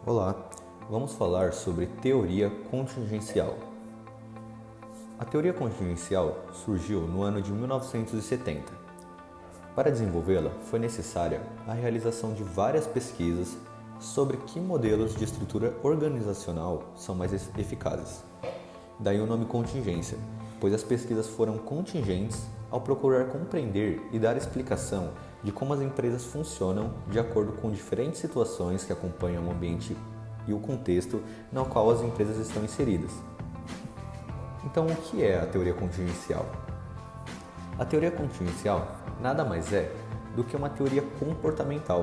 Olá, vamos falar sobre teoria contingencial. A teoria contingencial surgiu no ano de 1970. Para desenvolvê-la, foi necessária a realização de várias pesquisas sobre que modelos de estrutura organizacional são mais eficazes. Daí o nome contingência, pois as pesquisas foram contingentes ao procurar compreender e dar explicação de como as empresas funcionam de acordo com diferentes situações que acompanham o ambiente e o contexto no qual as empresas estão inseridas. Então, o que é a teoria contingencial? A teoria contingencial nada mais é do que uma teoria comportamental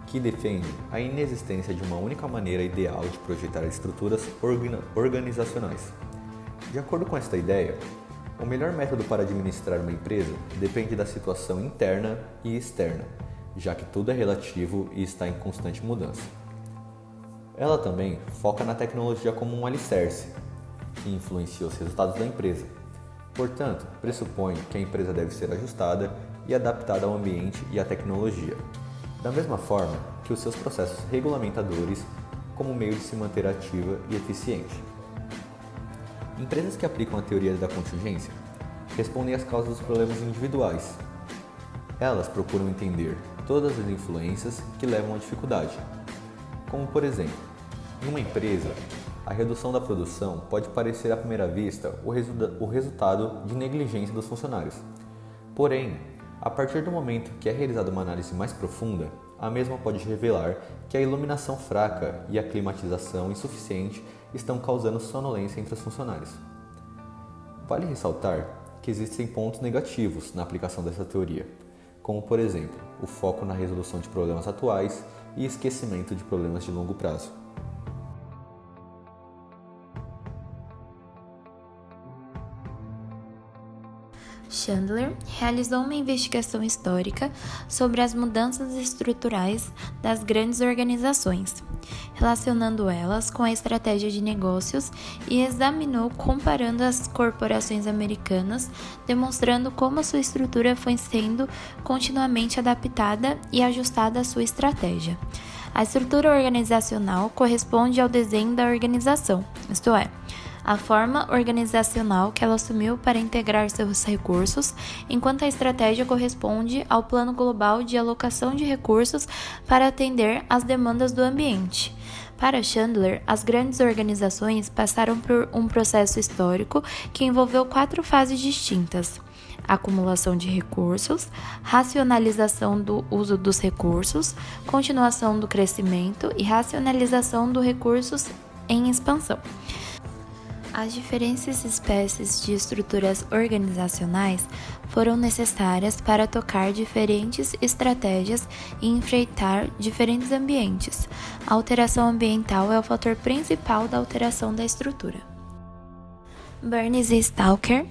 que defende a inexistência de uma única maneira ideal de projetar estruturas organizacionais. De acordo com esta ideia, o melhor método para administrar uma empresa depende da situação interna e externa, já que tudo é relativo e está em constante mudança. Ela também foca na tecnologia como um alicerce, que influencia os resultados da empresa. Portanto, pressupõe que a empresa deve ser ajustada e adaptada ao ambiente e à tecnologia, da mesma forma que os seus processos regulamentadores, como meio de se manter ativa e eficiente. Empresas que aplicam a teoria da contingência respondem às causas dos problemas individuais. Elas procuram entender todas as influências que levam à dificuldade, como por exemplo, em uma empresa, a redução da produção pode parecer à primeira vista o resultado de negligência dos funcionários. Porém, a partir do momento que é realizada uma análise mais profunda, a mesma pode revelar que a iluminação fraca e a climatização insuficiente estão causando sonolência entre os funcionários. Vale ressaltar que existem pontos negativos na aplicação dessa teoria, como por exemplo, o foco na resolução de problemas atuais e esquecimento de problemas de longo prazo. Chandler realizou uma investigação histórica sobre as mudanças estruturais das grandes organizações, relacionando elas com a estratégia de negócios e examinou comparando as corporações americanas, demonstrando como a sua estrutura foi sendo continuamente adaptada e ajustada à sua estratégia. A estrutura organizacional corresponde ao desenho da organização, isto é, a forma organizacional que ela assumiu para integrar seus recursos, enquanto a estratégia corresponde ao plano global de alocação de recursos para atender às demandas do ambiente. Para Chandler, as grandes organizações passaram por um processo histórico que envolveu 4 fases distintas: acumulação de recursos, racionalização do uso dos recursos, continuação do crescimento e racionalização dos recursos em expansão. As diferentes espécies de estruturas organizacionais foram necessárias para tocar diferentes estratégias e enfrentar diferentes ambientes. A alteração ambiental é o fator principal da alteração da estrutura. Burns e Stalker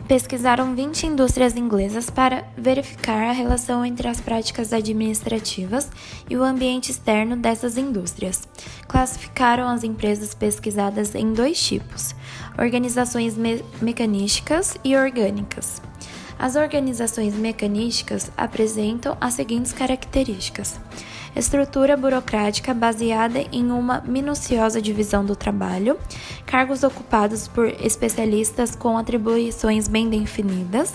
pesquisaram 20 indústrias inglesas para verificar a relação entre as práticas administrativas e o ambiente externo dessas indústrias. Classificaram as empresas pesquisadas em 2 tipos: organizações mecanísticas e orgânicas. As organizações mecanísticas apresentam as seguintes características: estrutura burocrática baseada em uma minuciosa divisão do trabalho, cargos ocupados por especialistas com atribuições bem definidas,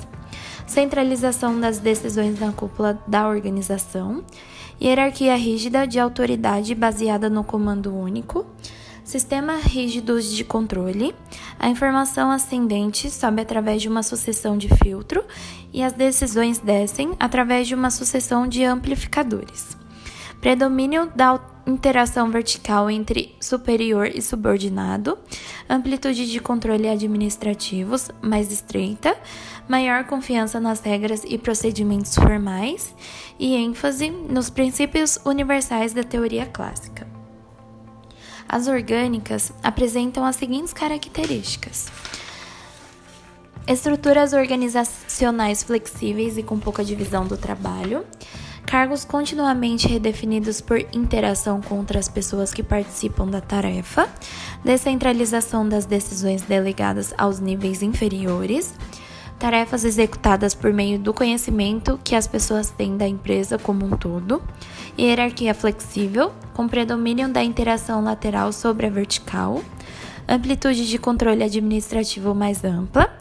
centralização das decisões na cúpula da organização, hierarquia rígida de autoridade baseada no comando único, sistema rígidos de controle, a informação ascendente sobe através de uma sucessão de filtro e as decisões descem através de uma sucessão de amplificadores. Predomínio da interação vertical entre superior e subordinado, amplitude de controle administrativos mais estreita, maior confiança nas regras e procedimentos formais e ênfase nos princípios universais da teoria clássica. As orgânicas apresentam as seguintes características: Estruturas organizacionais flexíveis e com pouca divisão do trabalho. Cargos continuamente redefinidos por interação com outras pessoas que participam da tarefa. Descentralização das decisões delegadas aos níveis inferiores. Tarefas executadas por meio do conhecimento que as pessoas têm da empresa como um todo. Hierarquia flexível, com predomínio da interação lateral sobre a vertical. Amplitude de controle administrativo mais ampla.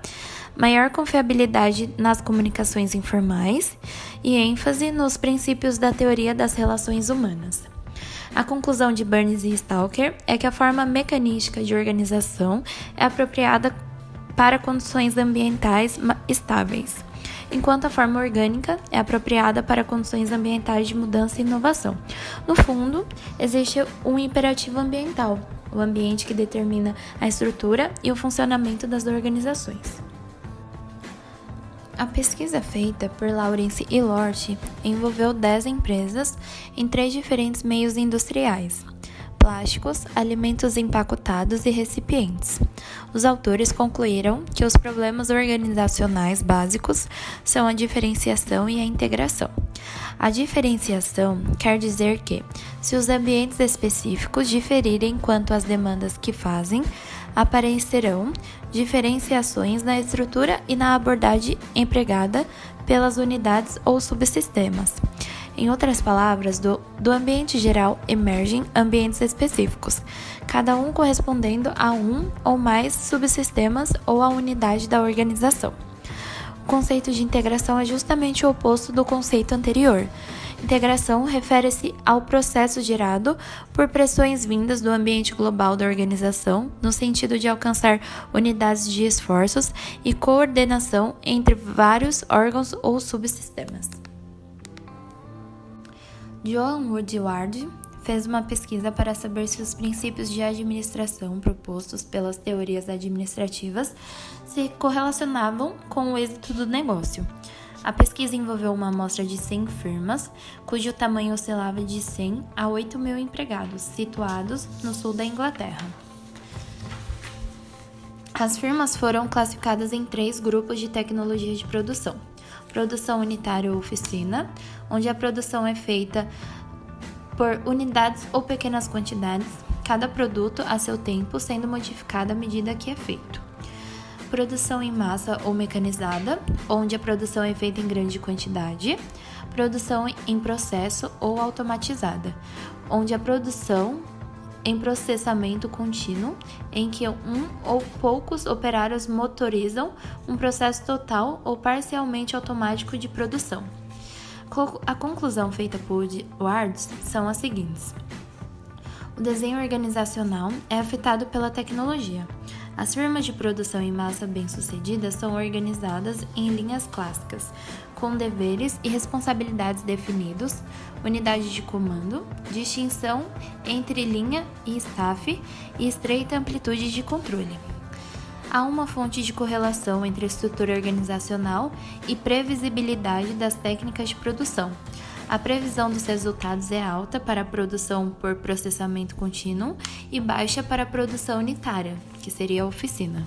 Maior confiabilidade nas comunicações informais e ênfase nos princípios da teoria das relações humanas. A conclusão de Burns e Stalker é que a forma mecanística de organização é apropriada para condições ambientais estáveis, enquanto a forma orgânica é apropriada para condições ambientais de mudança e inovação. No fundo, existe um imperativo ambiental, o ambiente que determina a estrutura e o funcionamento das organizações. A pesquisa feita por Lawrence e Lorty envolveu 10 empresas em 3 diferentes meios industriais: plásticos, alimentos empacotados e recipientes. Os autores concluíram que os problemas organizacionais básicos são a diferenciação e a integração. A diferenciação quer dizer que, se os ambientes específicos diferirem quanto às demandas que fazem, aparecerão diferenciações na estrutura e na abordagem empregada pelas unidades ou subsistemas. Em outras palavras, do ambiente geral emergem ambientes específicos, cada um correspondendo a um ou mais subsistemas ou a unidade da organização. O conceito de integração é justamente o oposto do conceito anterior. Integração refere-se ao processo gerado por pressões vindas do ambiente global da organização, no sentido de alcançar unidades de esforços e coordenação entre vários órgãos ou subsistemas. Joan Woodward fez uma pesquisa para saber se os princípios de administração propostos pelas teorias administrativas se correlacionavam com o êxito do negócio. A pesquisa envolveu uma amostra de 100 firmas, cujo tamanho oscilava de 100 a 8 mil empregados, situados no sul da Inglaterra. As firmas foram classificadas em 3 grupos de tecnologia de produção: produção unitária ou oficina, onde a produção é feita por unidades ou pequenas quantidades, cada produto a seu tempo sendo modificado à medida que é feito. Produção em massa ou mecanizada, onde a produção é feita em grande quantidade. Produção em processo ou automatizada, onde a produção em processamento contínuo, em que um ou poucos operários motorizam um processo total ou parcialmente automático de produção. A conclusão feita por Woodward são as seguintes: o desenho organizacional é afetado pela tecnologia. As firmas de produção em massa bem-sucedidas são organizadas em linhas clássicas, com deveres e responsabilidades definidos, unidade de comando, distinção entre linha e staff e estreita amplitude de controle. Há uma fonte de correlação entre a estrutura organizacional e previsibilidade das técnicas de produção. A previsão dos resultados é alta para a produção por processamento contínuo e baixa para a produção unitária, que seria a oficina.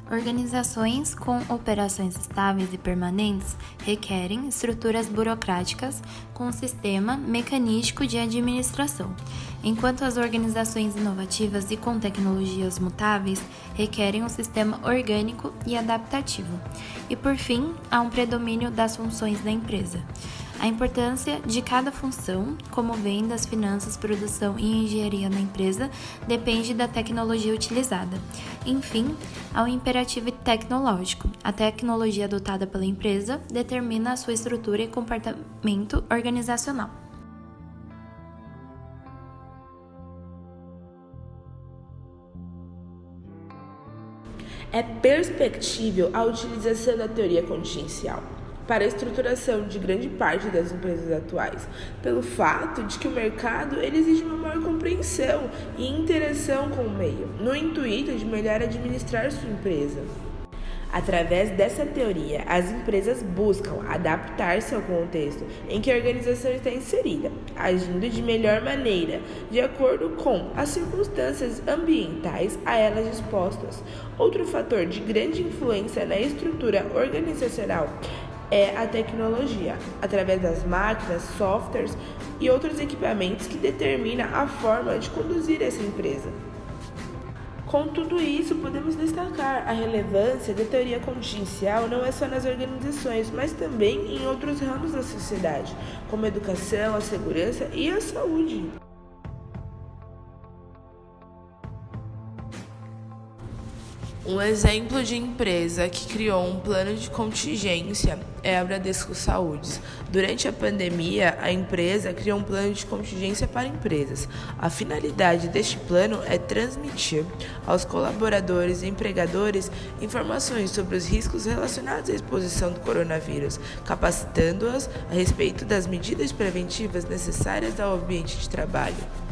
Organizações com operações estáveis e permanentes requerem estruturas burocráticas com um sistema mecanístico de administração, enquanto as organizações inovativas e com tecnologias mutáveis requerem um sistema orgânico e adaptativo. E, por fim, há um predomínio das funções da empresa. A importância de cada função, como vendas, finanças, produção e engenharia na empresa, depende da tecnologia utilizada. Enfim, há um imperativo tecnológico. A tecnologia adotada pela empresa determina a sua estrutura e comportamento organizacional. É perspectível a utilização da teoria contingencial para a estruturação de grande parte das empresas atuais, pelo fato de que o mercado ele exige uma maior compreensão e interação com o meio, no intuito de melhor administrar sua empresa. Através dessa teoria, as empresas buscam adaptar-se ao contexto em que a organização está inserida, agindo de melhor maneira, de acordo com as circunstâncias ambientais a elas expostas. Outro fator de grande influência na estrutura organizacional é a tecnologia, através das máquinas, softwares e outros equipamentos que determina a forma de conduzir essa empresa. Com tudo isso, podemos destacar a relevância da teoria contingencial não é só nas organizações, mas também em outros ramos da sociedade, como a educação, a segurança e a saúde. Um exemplo de empresa que criou um plano de contingência é a Bradesco Saúde. Durante a pandemia, a empresa criou um plano de contingência para empresas. A finalidade deste plano é transmitir aos colaboradores e empregadores informações sobre os riscos relacionados à exposição do coronavírus, capacitando-os a respeito das medidas preventivas necessárias ao ambiente de trabalho.